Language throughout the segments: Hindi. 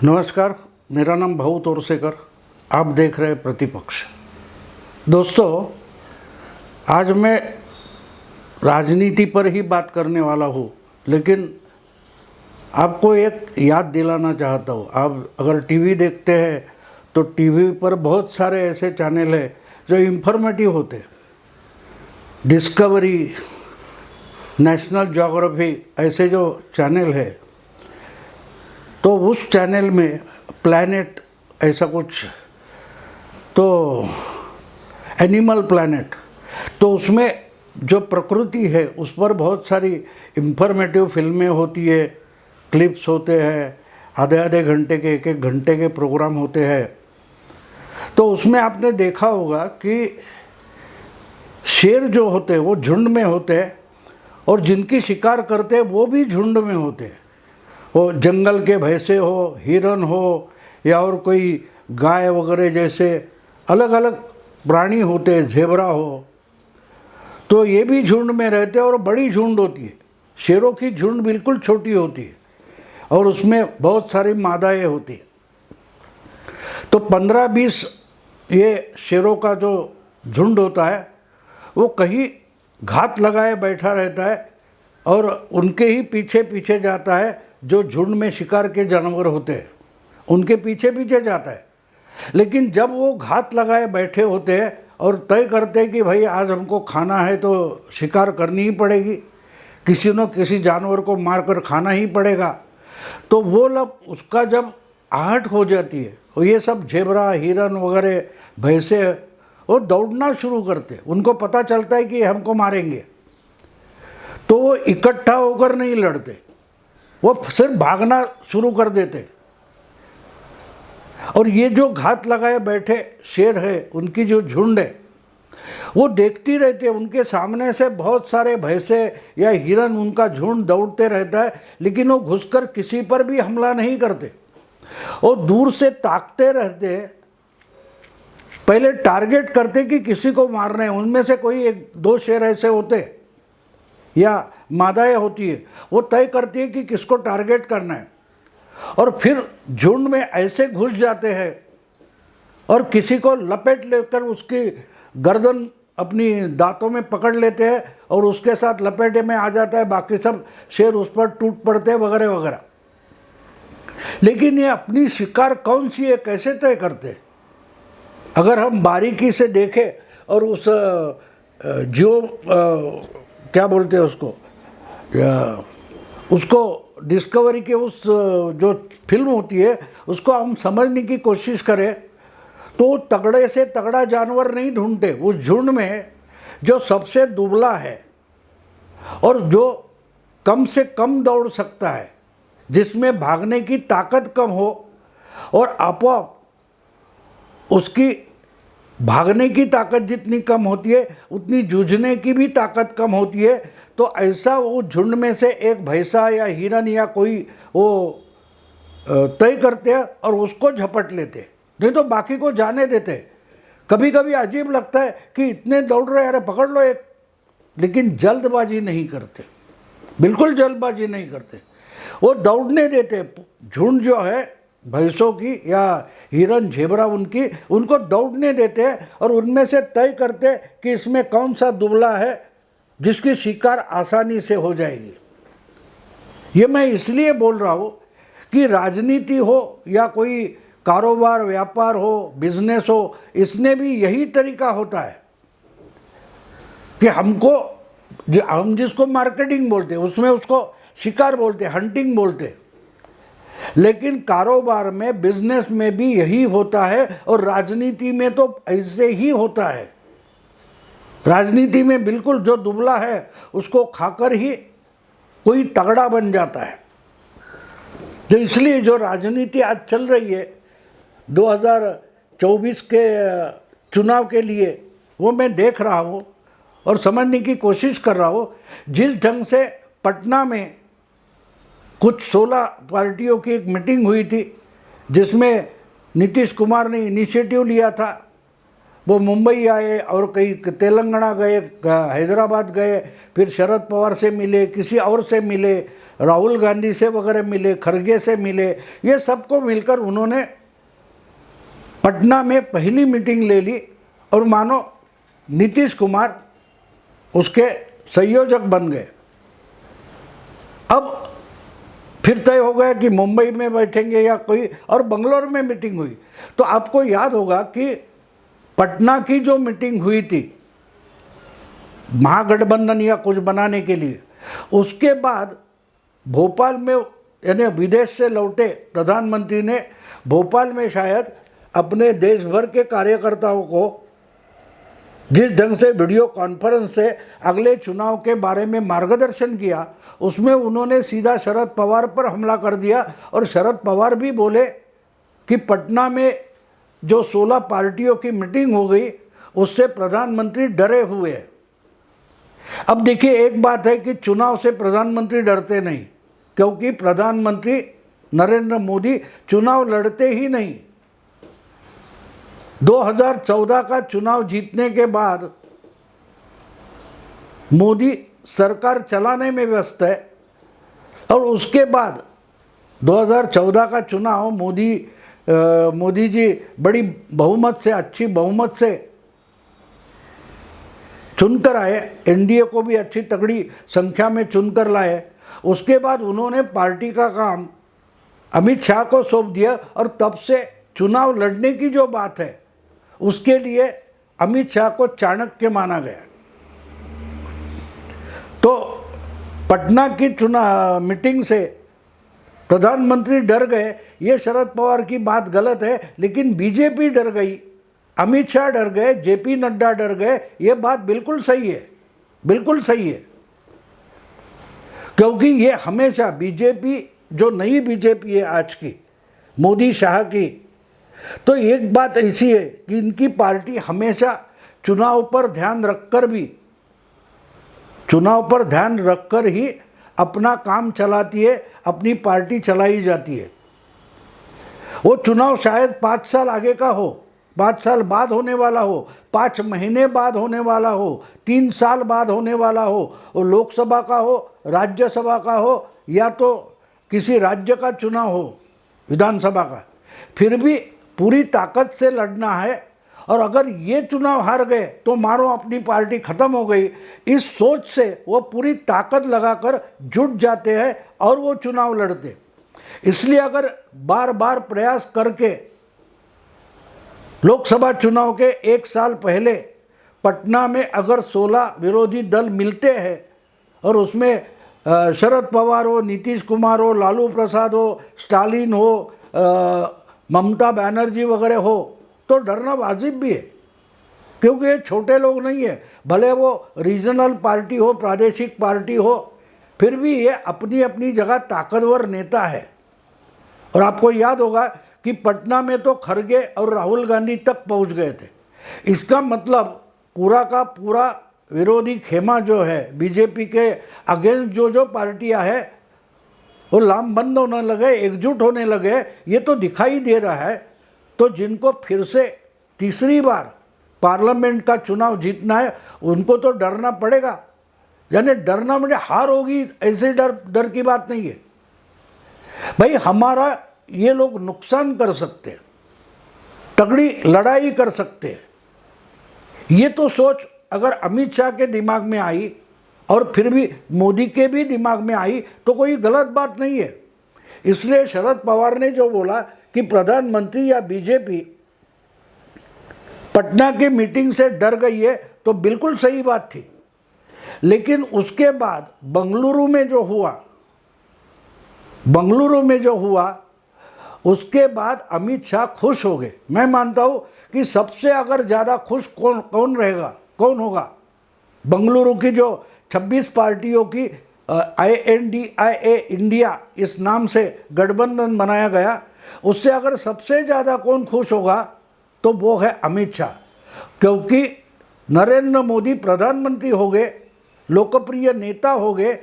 नमस्कार, मेरा नाम भाऊ तोरसेकर। आप देख रहे हैं प्रतिपक्ष। दोस्तों, आज मैं राजनीति पर ही बात करने वाला हूँ, लेकिन आपको एक याद दिलाना चाहता हूँ। आप अगर टीवी देखते हैं तो टीवी पर बहुत सारे ऐसे चैनल हैं जो इंफॉर्मेटिव होते हैं। डिस्कवरी, नेशनल ज्योग्राफी, ऐसे जो चैनल है, तो उस चैनल में प्लैनेट ऐसा कुछ, तो एनिमल प्लैनेट, तो उसमें जो प्रकृति है उस पर बहुत सारी इंफॉर्मेटिव फिल्में होती है, क्लिप्स होते हैं, आधे आधे घंटे के, एक एक घंटे के प्रोग्राम होते हैं। तो उसमें आपने देखा होगा कि शेर जो होते हैं वो झुंड में होते हैं, और जिनकी शिकार करते हैं वो भी झुंड में होते हैं। वो जंगल के भैंसे हो, हिरन हो, या और कोई गाय वगैरह जैसे अलग अलग प्राणी होते हैं, ज़ेबरा हो, तो ये भी झुंड में रहते हैं और बड़ी झुंड होती है। शेरों की झुंड बिल्कुल छोटी होती है और उसमें बहुत सारी मादाएँ होती हैं। तो 15-20 ये शेरों का जो झुंड होता है वो कहीं घात लगाए बैठा रहता है और उनके ही पीछे पीछे जाता है। जो झुंड में शिकार के जानवर होते हैं उनके पीछे पीछे जाता है, लेकिन जब वो घात लगाए बैठे होते हैं और तय करते हैं कि भाई आज हमको खाना है तो शिकार करनी ही पड़ेगी, किसी न किसी जानवर को मारकर खाना ही पड़ेगा, तो वो लोग उसका जब आहट हो जाती है, और ये सब ज़ेबरा, हिरन वगैरह भैंसे वो दौड़ना शुरू करते, उनको पता चलता है कि हमको मारेंगे, तो वो इकट्ठा होकर नहीं लड़ते, वो सिर्फ भागना शुरू कर देते। और ये जो घात लगाए बैठे शेर है, उनकी जो झुंड है, वो देखती रहती है। उनके सामने से बहुत सारे भैंसे या हिरन, उनका झुंड दौड़ते रहता है, लेकिन वो घुसकर किसी पर भी हमला नहीं करते। और दूर से ताकते रहते, पहले टारगेट करते कि किसी को मारना है। उनमें से कोई 1-2 शेर ऐसे होते या मादाएँ होती है, वो तय करती है कि किसको टारगेट करना है, और फिर झुंड में ऐसे घुस जाते हैं और किसी को लपेट लेकर उसकी गर्दन अपनी दांतों में पकड़ लेते हैं और उसके साथ लपेटे में आ जाता है। बाकी सब शेर उस पर टूट पड़ते हैं वगैरह वगैरह। लेकिन ये अपनी शिकार कौन सी है, कैसे तय करते हैं? अगर हम बारीकी से देखें और उस क्या बोलते हैं उसको डिस्कवरी के उस जो फिल्म होती है उसको हम समझने की कोशिश करें, तो तगड़े से तगड़ा जानवर नहीं ढूंढते। उस झुंड में जो सबसे दुबला है और जो कम से कम दौड़ सकता है, जिसमें भागने की ताकत कम हो और आपोआप उसकी भागने की ताकत जितनी कम होती है उतनी जूझने की भी ताकत कम होती है, तो ऐसा वो झुंड में से एक भैंसा या हिरन या कोई वो तय करते हैं और उसको झपट लेते, नहीं तो बाकी को जाने देते। कभी कभी अजीब लगता है कि इतने दौड़ रहे, अरे पकड़ लो एक, लेकिन जल्दबाजी नहीं करते, बिल्कुल जल्दबाजी नहीं करते, वो दौड़ने देते। झुंड जो है भैंसों की या हिरन, ज़ेबरा, उनको दौड़ने देते हैं और उनमें से तय करते कि इसमें कौन सा दुबला है जिसकी शिकार आसानी से हो जाएगी। ये मैं इसलिए बोल रहा हूँ कि राजनीति हो या कोई कारोबार, व्यापार हो, बिजनेस हो, इसमें भी यही तरीका होता है कि हम जिसको मार्केटिंग बोलते हैं उसमें उसको शिकार बोलते हैं, हंटिंग बोलते हैं। लेकिन कारोबार में, बिजनेस में भी यही होता है, और राजनीति में तो ऐसे ही होता है। राजनीति में बिल्कुल जो दुबला है उसको खाकर ही कोई तगड़ा बन जाता है। तो इसलिए जो राजनीति आज चल रही है 2024 के चुनाव के लिए, वो मैं देख रहा हूँ और समझने की कोशिश कर रहा हूँ। जिस ढंग से पटना में कुछ 16 पार्टियों की एक मीटिंग हुई थी, जिसमें नीतीश कुमार ने इनिशिएटिव लिया था, वो मुंबई आए और कहीं तेलंगाना गए, हैदराबाद गए, फिर शरद पवार से मिले, किसी और से मिले, राहुल गांधी से वगैरह मिले, खड़गे से मिले, ये सबको मिलकर उन्होंने पटना में पहली मीटिंग ले ली और मानो नीतीश कुमार उसके संयोजक बन गए। अब फिर तय हो गया कि मुंबई में बैठेंगे या कोई, और बंगलोर में मीटिंग हुई। तो आपको याद होगा कि पटना की जो मीटिंग हुई थी महागठबंधन या कुछ बनाने के लिए, उसके बाद भोपाल में यानी विदेश से लौटे प्रधानमंत्री ने भोपाल में शायद अपने देश भर के कार्यकर्ताओं को जिस ढंग से वीडियो कॉन्फ्रेंस से अगले चुनाव के बारे में मार्गदर्शन किया, उसमें उन्होंने सीधा शरद पवार पर हमला कर दिया। और शरद पवार भी बोले कि पटना में जो 16 पार्टियों की मीटिंग हो गई उससे प्रधानमंत्री डरे हुए हैं। अब देखिए, एक बात है कि चुनाव से प्रधानमंत्री डरते नहीं, क्योंकि प्रधानमंत्री नरेंद्र मोदी चुनाव लड़ते ही नहीं। 2014 का चुनाव जीतने के बाद मोदी सरकार चलाने में व्यस्त है, और उसके बाद 2014 का चुनाव मोदी जी बड़ी बहुमत से, अच्छी बहुमत से चुनकर आए, एनडीए को भी अच्छी तगड़ी संख्या में चुनकर लाए। उसके बाद उन्होंने पार्टी का काम अमित शाह को सौंप दिया, और तब से चुनाव लड़ने की जो बात है उसके लिए अमित शाह को चाणक्य माना गया। तो पटना की चुनाव मीटिंग से प्रधानमंत्री डर गए, ये शरद पवार की बात गलत है, लेकिन बीजेपी डर गई, अमित शाह डर गए, जेपी नड्डा डर गए, ये बात बिल्कुल सही है, बिल्कुल सही है। क्योंकि ये हमेशा बीजेपी, जो नई बीजेपी है आज की मोदी शाह की, तो एक बात ऐसी है कि इनकी पार्टी हमेशा चुनाव पर ध्यान रखकर ही अपना काम चलाती है, अपनी पार्टी चलाई जाती है। वो चुनाव शायद 5 साल आगे का हो, 5 साल बाद होने वाला हो, 5 महीने बाद होने वाला हो, 3 साल बाद होने वाला हो, वो लोकसभा का हो, राज्यसभा का हो, या तो किसी राज्य का चुनाव हो, विधानसभा का, फिर भी पूरी ताकत से लड़ना है। और अगर ये चुनाव हार गए तो मानो अपनी पार्टी खत्म हो गई, इस सोच से वो पूरी ताकत लगाकर जुट जाते हैं और वो चुनाव लड़ते। इसलिए अगर बार बार प्रयास करके लोकसभा चुनाव के 1 साल पहले पटना में अगर 16 विरोधी दल मिलते हैं और उसमें शरद पवार हो, नीतीश कुमार हो, लालू प्रसाद हो, स्टालिन हो, ममता बनर्जी वगैरह हो, तो डरना वाजिब भी है, क्योंकि ये छोटे लोग नहीं है। भले वो रीजनल पार्टी हो, प्रादेशिक पार्टी हो, फिर भी ये अपनी अपनी जगह ताकतवर नेता है। और आपको याद होगा कि पटना में तो खड़गे और राहुल गांधी तक पहुंच गए थे। इसका मतलब पूरा का पूरा विरोधी खेमा जो है बीजेपी के अगेंस्ट जो पार्टियां हैं वो लामबंद होने लगे, एकजुट होने लगे, ये तो दिखाई दे रहा है। तो जिनको फिर से तीसरी बार पार्लियामेंट का चुनाव जीतना है उनको तो डरना पड़ेगा। यानी डरना मुझे हार होगी ऐसे डर की बात नहीं है भाई। हमारा ये लोग नुकसान कर सकते हैं, तगड़ी लड़ाई कर सकते हैं। ये तो सोच अगर अमित शाह के दिमाग में आई और फिर भी मोदी के भी दिमाग में आई तो कोई गलत बात नहीं है। इसलिए शरद पवार ने जो बोला कि प्रधानमंत्री या बीजेपी पटना की मीटिंग से डर गई है, तो बिल्कुल सही बात थी। लेकिन उसके बाद बंगलुरु में जो हुआ उसके बाद अमित शाह खुश हो गए। मैं मानता हूं कि सबसे अगर ज़्यादा खुश कौन होगा, बंगलुरु की जो 26 पार्टियों की INDIA इंडिया इस नाम से गठबंधन बनाया गया, उससे अगर सबसे ज़्यादा कौन खुश होगा तो वो है अमित शाह। क्योंकि नरेंद्र मोदी प्रधानमंत्री हो गए, लोकप्रिय नेता हो गए,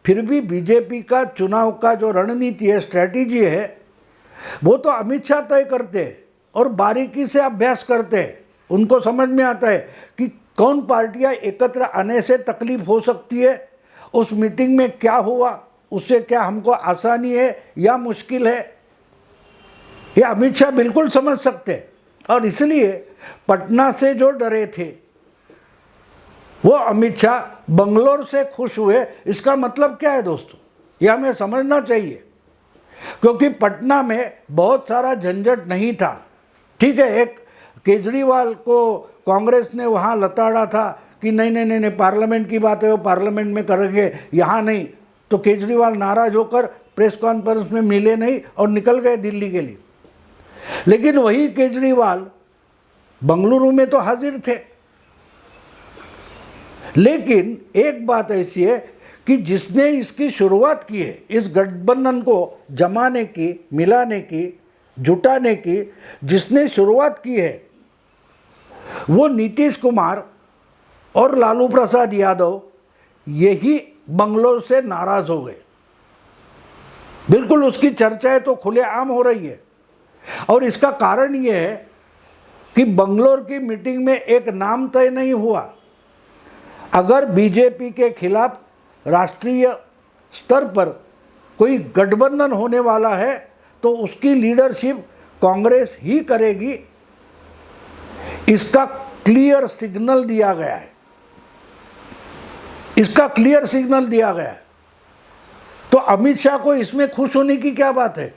फिर भी बीजेपी का चुनाव का जो रणनीति है, स्ट्रैटेजी है, वो तो अमित शाह तय करते हैं और बारीकी से अभ्यास करते हैं। उनको समझ में आता है कि कौन पार्टियां एकत्र आने से तकलीफ हो सकती है, उस मीटिंग में क्या हुआ, उससे क्या हमको आसानी है या मुश्किल है, ये अमित शाह बिल्कुल समझ सकते हैं। और इसलिए पटना से जो डरे थे वो अमित शाह बंगलोर से खुश हुए। इसका मतलब क्या है दोस्तों, ये हमें समझना चाहिए, क्योंकि पटना में बहुत सारा झंझट नहीं था। ठीक है, एक केजरीवाल को कांग्रेस ने वहाँ लताड़ा था कि नहीं नहीं नहीं नहीं पार्लियामेंट की बात है, वो पार्लियामेंट में करेंगे, यहाँ नहीं। तो केजरीवाल नाराज होकर प्रेस कॉन्फ्रेंस में मिले नहीं और निकल गए दिल्ली के लिए। लेकिन वही केजरीवाल बंगलुरु में तो हाजिर थे। लेकिन एक बात ऐसी है कि जिसने इसकी शुरुआत की है, इस गठबंधन को जमाने की, मिलाने की, जुटाने की जिसने शुरुआत की है वो नीतीश कुमार और लालू प्रसाद यादव। यही बंगलोर से नाराज हो गए। बिल्कुल उसकी चर्चाएं तो खुलेआम हो रही है। और इसका कारण ये है कि बंगलोर की मीटिंग में एक नाम तय नहीं हुआ। अगर बीजेपी के खिलाफ राष्ट्रीय स्तर पर कोई गठबंधन होने वाला है तो उसकी लीडरशिप कांग्रेस ही करेगी, इसका क्लियर सिग्नल दिया गया है। इसका क्लियर सिग्नल दिया गया है। तो अमित शाह को इसमें खुश होने की क्या बात है?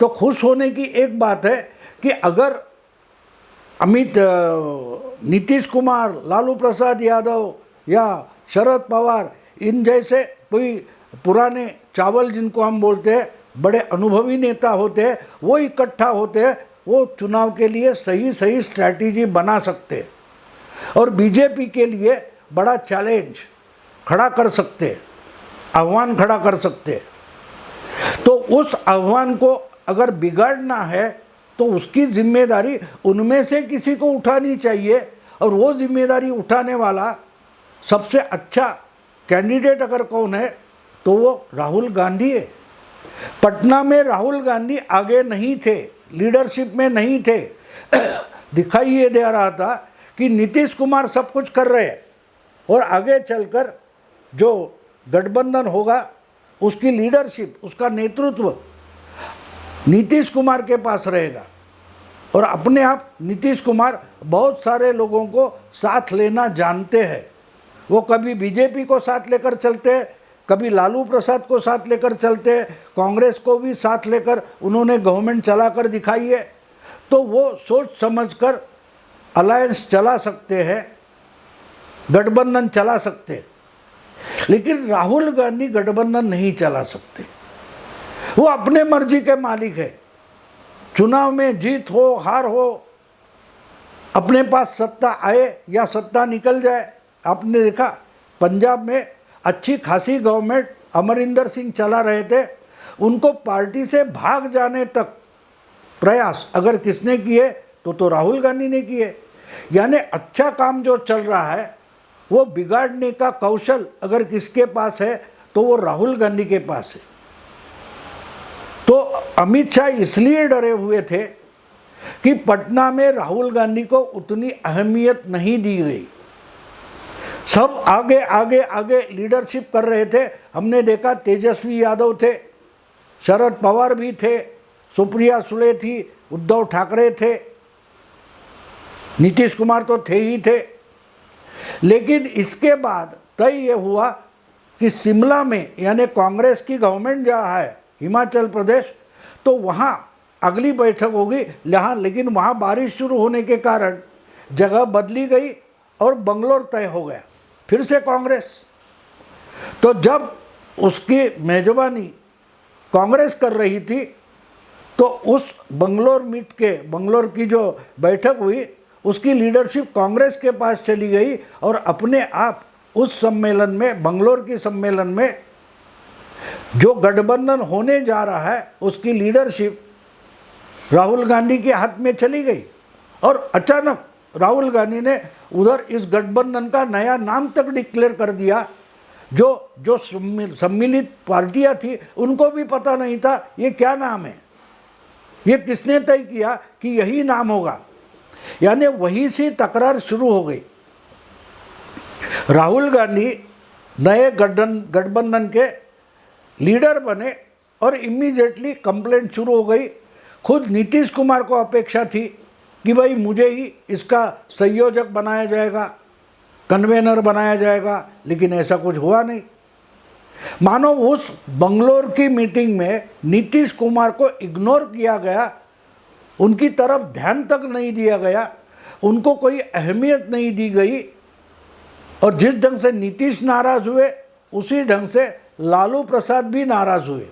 तो खुश होने की एक बात है कि अगर नीतीश कुमार, लालू प्रसाद यादव या शरद पवार, इन जैसे कोई पुराने चावल जिनको हम बोलते हैं, बड़े अनुभवी नेता होते हैं, वो इकट्ठा होते हैं, वो चुनाव के लिए सही सही स्ट्रैटेजी बना सकते हैं और बीजेपी के लिए बड़ा चैलेंज खड़ा कर सकते हैं, आह्वान खड़ा कर सकते हैं। तो उस आह्वान को अगर बिगाड़ना है तो उसकी जिम्मेदारी उनमें से किसी को उठानी चाहिए। और वो जिम्मेदारी उठाने वाला सबसे अच्छा कैंडिडेट अगर कौन है तो वो राहुल गांधी है। पटना में राहुल गांधी आगे नहीं थे, लीडरशिप में नहीं थे। दिखाई ये दे रहा था कि नीतीश कुमार सब कुछ कर रहे हैं और आगे चलकर जो गठबंधन होगा उसकी लीडरशिप, उसका नेतृत्व नीतीश कुमार के पास रहेगा। और अपने आप नीतीश कुमार बहुत सारे लोगों को साथ लेना जानते हैं। वो कभी बीजेपी को साथ लेकर चलते हैं, कभी लालू प्रसाद को साथ लेकर चलते हैं, कांग्रेस को भी साथ लेकर उन्होंने गवर्नमेंट चलाकर दिखाई है। तो वो सोच समझकर अलायंस चला सकते हैं, गठबंधन चला सकते हैं। लेकिन राहुल गांधी गठबंधन नहीं चला सकते। वो अपने मर्जी के मालिक है। चुनाव में जीत हो हार हो, अपने पास सत्ता आए या सत्ता निकल जाए। आपने देखा पंजाब में अच्छी खासी गवर्नमेंट अमरिंदर सिंह चला रहे थे, उनको पार्टी से भाग जाने तक प्रयास अगर किसने किए तो राहुल गांधी ने किए। यानी अच्छा काम जो चल रहा है वो बिगाड़ने का कौशल अगर किसके पास है तो वो राहुल गांधी के पास है। तो अमित शाह इसलिए डरे हुए थे कि पटना में राहुल गांधी को उतनी अहमियत नहीं दी गई। सब आगे आगे आगे लीडरशिप कर रहे थे। हमने देखा तेजस्वी यादव थे, शरद पवार भी थे, सुप्रिया सुले थी, उद्धव ठाकरे थे, नीतीश कुमार तो थे ही थे। लेकिन इसके बाद तय ये हुआ कि शिमला में यानी कांग्रेस की गवर्नमेंट जहाँ है हिमाचल प्रदेश, तो वहाँ अगली बैठक होगी। लेकिन वहाँ बारिश शुरू होने के कारण जगह बदली गई और बंगलोर तय हो गया फिर से कांग्रेस। तो जब उसकी मेजबानी कांग्रेस कर रही थी तो उस बंगलोर की जो बैठक हुई उसकी लीडरशिप कांग्रेस के पास चली गई और अपने आप उस सम्मेलन में, बंगलोर की सम्मेलन में जो गठबंधन होने जा रहा है उसकी लीडरशिप राहुल गांधी के हाथ में चली गई। और अचानक राहुल गांधी ने उधर इस गठबंधन का नया नाम तक डिक्लेयर कर दिया। जो सम्मिलित पार्टियां थी उनको भी पता नहीं था ये क्या नाम है, ये किसने तय किया कि यही नाम होगा। यानी वहीं से तकरार शुरू हो गई। राहुल गांधी नए गठबंधन के लीडर बने और इमीडिएटली कंप्लेंट शुरू हो गई। खुद नीतीश कुमार को अपेक्षा थी कि भाई मुझे ही इसका संयोजक बनाया जाएगा, कन्वेनर बनाया जाएगा, लेकिन ऐसा कुछ हुआ नहीं। मानो उस बंगलोर की मीटिंग में नीतीश कुमार को इग्नोर किया गया, उनकी तरफ ध्यान तक नहीं दिया गया, उनको कोई अहमियत नहीं दी गई। और जिस ढंग से नीतीश नाराज हुए उसी ढंग से लालू प्रसाद भी नाराज हुए।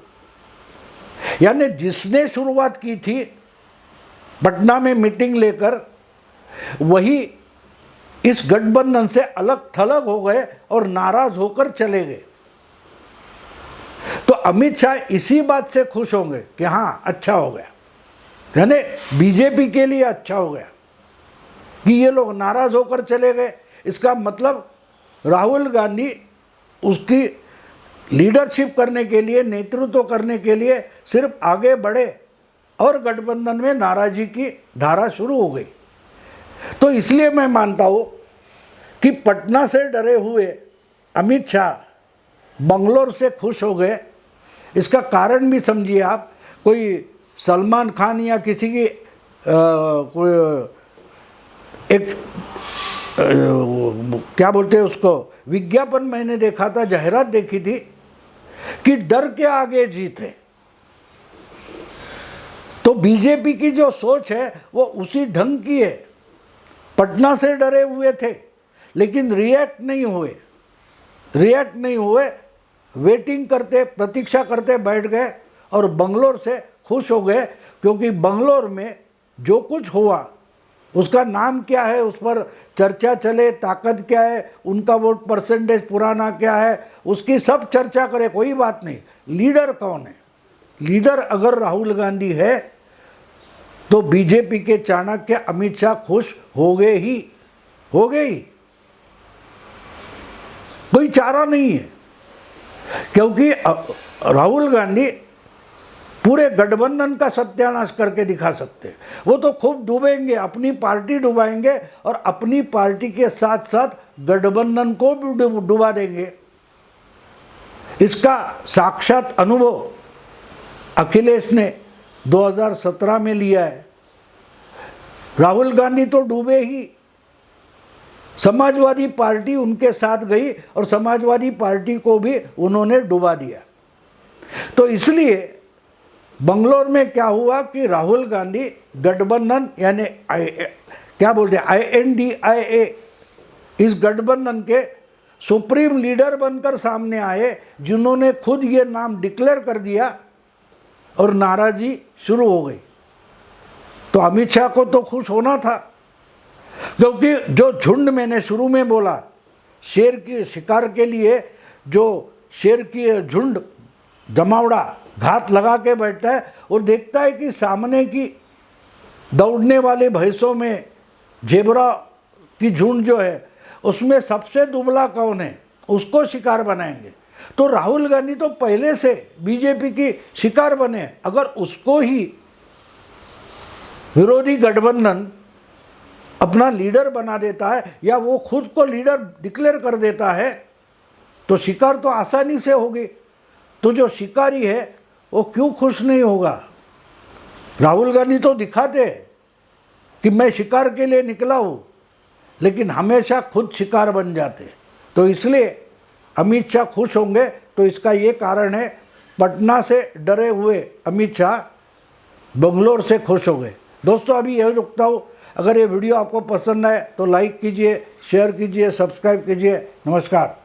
यानी जिसने शुरुआत की थी पटना में मीटिंग लेकर, वही इस गठबंधन से अलग थलग हो गए और नाराज होकर चले गए। तो अमित शाह इसी बात से खुश होंगे कि हाँ अच्छा हो गया, यानी बीजेपी के लिए अच्छा हो गया कि ये लोग नाराज होकर चले गए। इसका मतलब राहुल गांधी उसकी लीडरशिप करने के लिए, नेतृत्व करने के लिए सिर्फ आगे बढ़े और गठबंधन में नाराजी की धारा शुरू हो गई। तो इसलिए मैं मानता हूँ कि पटना से डरे हुए अमित शाह बंगलोर से खुश हो गए। इसका कारण भी समझिए आप, कोई सलमान खान या किसी की कोई एक क्या बोलते हैं उसको, विज्ञापन मैंने देखा था, जाहिरात देखी थी कि डर के आगे जीत है। तो बीजेपी की जो सोच है वो उसी ढंग की है। पटना से डरे हुए थे लेकिन रिएक्ट नहीं हुए, वेटिंग करते, प्रतीक्षा करते बैठ गए और बंगलोर से खुश हो गए, क्योंकि बंगलोर में जो कुछ हुआ उसका नाम क्या है, उस पर चर्चा चले, ताकत क्या है, उनका वोट परसेंटेज पुराना क्या है, उसकी सब चर्चा करे, कोई बात नहीं। लीडर कौन है? लीडर अगर राहुल गांधी है तो बीजेपी के चाणक्य अमित शाह खुश हो गए ही। कोई चारा नहीं है, क्योंकि राहुल गांधी पूरे गठबंधन का सत्यानाश करके दिखा सकते हैं। वो तो खूब डूबेंगे, अपनी पार्टी डुबाएंगे और अपनी पार्टी के साथ साथ गठबंधन को भी डुबा देंगे। इसका साक्षात अनुभव अखिलेश ने 2017 में लिया है। राहुल गांधी तो डूबे ही, समाजवादी पार्टी उनके साथ गई और समाजवादी पार्टी को भी उन्होंने डुबा दिया। तो इसलिए बंगलोर में क्या हुआ कि राहुल गांधी गठबंधन यानी क्या बोलते हैं INDIA, इस गठबंधन के सुप्रीम लीडर बनकर सामने आए, जिन्होंने खुद ये नाम डिक्लेयर कर दिया और नाराजी शुरू हो गई। तो अमित शाह को तो खुश होना था, क्योंकि जो झुंड मैंने शुरू में बोला, शेर की शिकार के लिए जो शेर की झुंड जमावड़ा घात लगा के बैठता है, और देखता है कि सामने की दौड़ने वाले भैंसों में जेबरा की झुंड जो है उसमें सबसे दुबला कौन है, उसको शिकार बनाएंगे। तो राहुल गांधी तो पहले से बीजेपी की शिकार बने। अगर उसको ही विरोधी गठबंधन अपना लीडर बना देता है या वो खुद को लीडर डिक्लेयर कर देता है तो शिकार तो आसानी से होगी। तो जो शिकारी है वो क्यों खुश नहीं होगा? राहुल गांधी तो दिखाते कि मैं शिकार के लिए निकला हूँ, लेकिन हमेशा खुद शिकार बन जाते। तो इसलिए अमित शाह खुश होंगे। तो इसका ये कारण है, पटना से डरे हुए अमित शाह बंगलोर से खुश हो गए। दोस्तों अभी यही रुकता हूँ। अगर ये वीडियो आपको पसंद आए तो लाइक कीजिए, शेयर कीजिए, सब्सक्राइब कीजिए। नमस्कार।